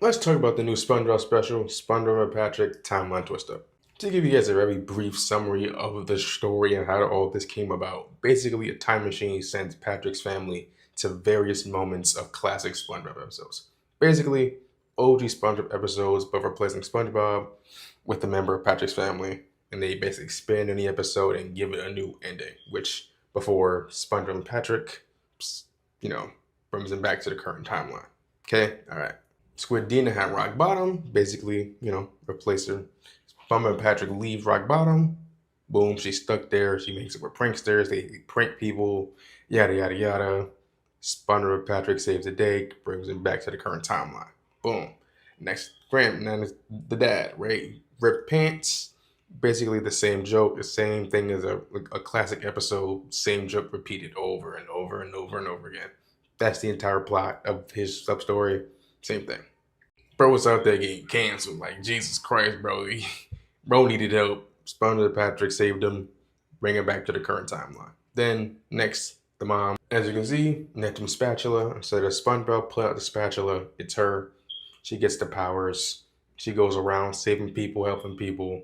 Let's talk about the new SpongeBob Special, SpongeBob and Patrick Timeline Twister. To give you guys a very brief summary of the story and how all this came about, basically a time machine sends Patrick's family to various moments of classic SpongeBob episodes. Basically, OG SpongeBob episodes, but replacing SpongeBob with a member of Patrick's family, and they basically expand on the episode and give it a new ending, which before SpongeBob and Patrick, you know, brings them back to the current timeline. Okay, all right. Squid Dina had rock bottom, basically, replace her. Bummer and Patrick leave rock bottom. Boom, she's stuck there. She makes it with pranksters. They prank people, yada, yada, yada. Spunner and Patrick saves the day, brings him back to the current timeline. Boom. Next, now the dad, right? Ripped pants. Basically the same joke, the same thing as a classic episode, same joke repeated over and over and over and over again. That's the entire plot of his sub story. Same thing. Bro was out there getting canceled. Like, Jesus Christ, bro. Bro needed help. SpongeBob and Patrick saved him, bring him back to the current timeline. Then, next, the mom. As you can see, Neptune spatula. Instead of SpongeBob pull out the spatula, it's her. She gets the powers. She goes around saving people, helping people.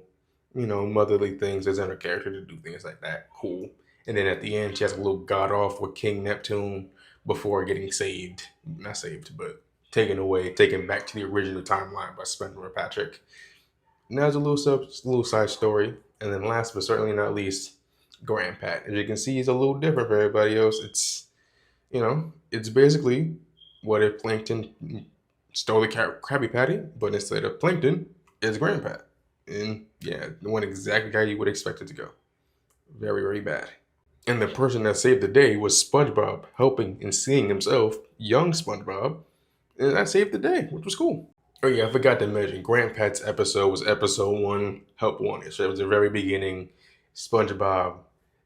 Motherly things. It's in her character to do things like that. Cool. And then at the end, she has a little god off with King Neptune before getting saved. Not saved, but taken back to the original timeline by SpongeBob and Patrick. And that was a little side story. And then last but certainly not least, Grandpat. As you can see, he's a little different from everybody else. It's basically what if Plankton stole the Krabby Patty, but instead of Plankton, it's Grandpat. And yeah, it went exactly how you would expect it to go. Very, very bad. And the person that saved the day was SpongeBob, helping and seeing himself, young SpongeBob, and that saved the day, which was cool. Oh yeah, I forgot to mention, Grandpat's episode was episode 1, Help Wanted. So it was the very beginning. SpongeBob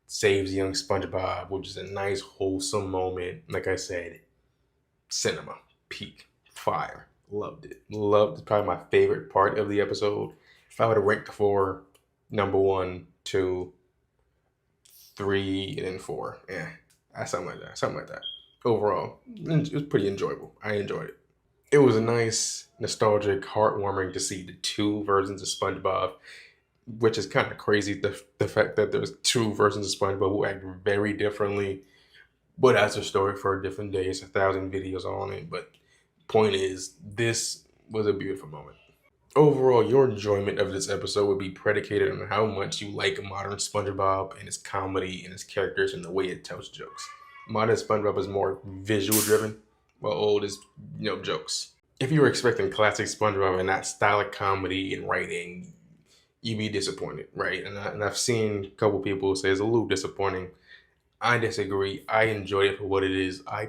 saves young SpongeBob, which is a nice, wholesome moment. Like I said, cinema, peak, fire. Loved it. Loved it. Probably my favorite part of the episode. If I would have ranked the 4, number 1, 2, 3, and then 4. Yeah, something like that. Something like that. Overall, it was pretty enjoyable. I enjoyed it. It was a nice, nostalgic, heartwarming to see the 2 versions of SpongeBob, which is kind of crazy, the fact that there's 2 versions of SpongeBob who act very differently. But that's a story for a different day. It's 1,000 videos on it. But point is, this was a beautiful moment. Overall, your enjoyment of this episode would be predicated on how much you like modern SpongeBob and its comedy and its characters and the way it tells jokes. Modern SpongeBob is more visual driven, while old is, jokes. If you were expecting classic SpongeBob and that style of comedy and writing, you'd be disappointed, right? And I've seen a couple people say it's a little disappointing. I disagree. I enjoy it for what it is. I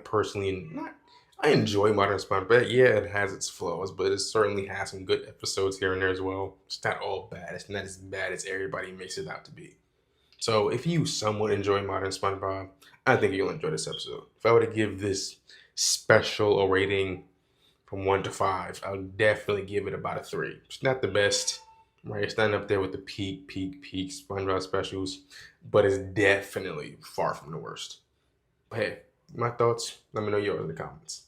enjoy modern SpongeBob. Yeah, it has its flaws, but it certainly has some good episodes here and there as well. It's not all bad. It's not as bad as everybody makes it out to be. So if you somewhat enjoy modern SpongeBob, I think you'll enjoy this episode. If I were to give this special a rating from 1 to 5, I would definitely give it about a 3. It's not the best, right? It's not up there with the peak SpongeBob specials, but it's definitely far from the worst. But hey, my thoughts, let me know yours in the comments.